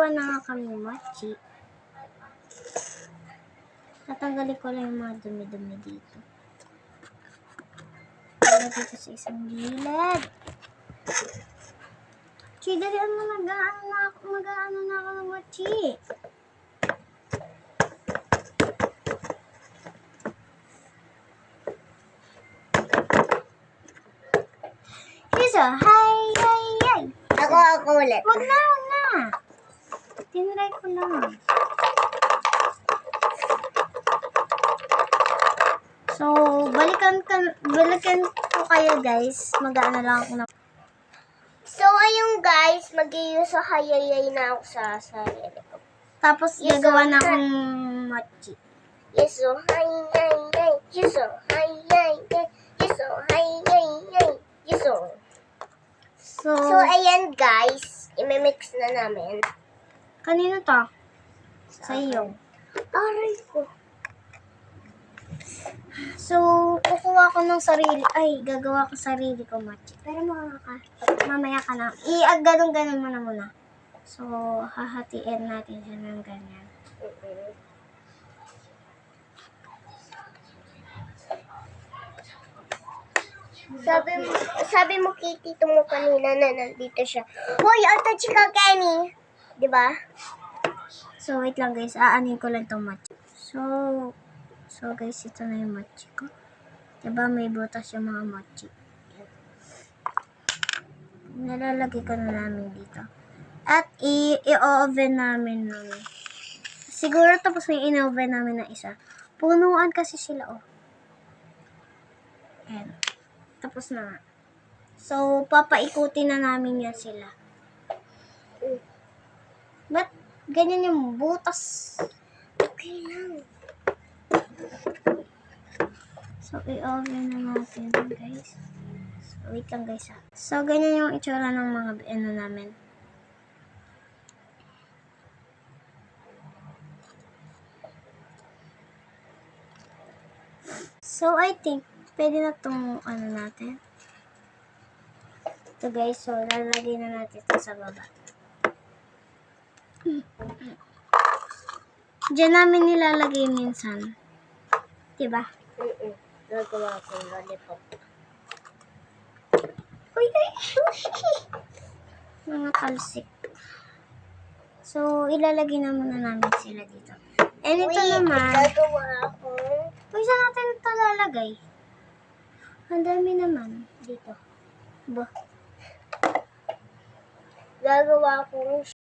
gagawa na nga kami mochi. Tatanggalin ko lang yung mga dumi-dumi dito. Dito sa isang gilid. Chi, dalian mo, mag-aano na ako ng mochi. Hiso, hi. Ako ulit. Wag na. Tinry ko lang. So, balikan ko kayo guys. Mag-aano lang ako na. So, ayun guys, mag-i-use hayayay na ako sa sarili ko. Tapos, gagawa na akong mochi. Yeso, hayayay. Yeso, hayayay. Yeso, hayayay. Yeso. So, ayan guys, imimix na namin. Kanino to? Sa iyo. Aray ko. So, kukuha ko ng sarili. Ay, gagawa ko sarili ko mochi. Pero mamaya ka na. Ganun-ganun mo na muna. So, hahatiin natin siya ng ganyan. Sabi mo kitito mo kanina na nandito siya. Hoy, ata chika Kenny. Diba? So, wait lang guys. Aanin ko lang itong mochi. So guys, ito na yung mochi ko. Diba may butas yung mga mochi. Nalalagay ko na namin dito. At i-oven namin nun. Siguro tapos may in-oven namin na isa. Punuan kasi sila, oh. Ayan. Tapos na nga. So, papaikutin na namin yan sila. Ba't ganyan yung butas? Okay lang. So, i-oven na natin, guys. So, wait lang, guys, ha. So, ganyan yung itsura ng mga namin. So, I think, pwede na itong, natin. Ito, guys. So, lalagay na natin ito sa baba. Diyan namin nilalagay minsan. Diba? Nagawa ko yung lollipop. Uy! Mga kalsik. So, ilalagay na muna namin sila dito. And ito naman. Nagawa ko. Uy, saan natin ito lalagay? Ang dami naman dito. Gagawa ko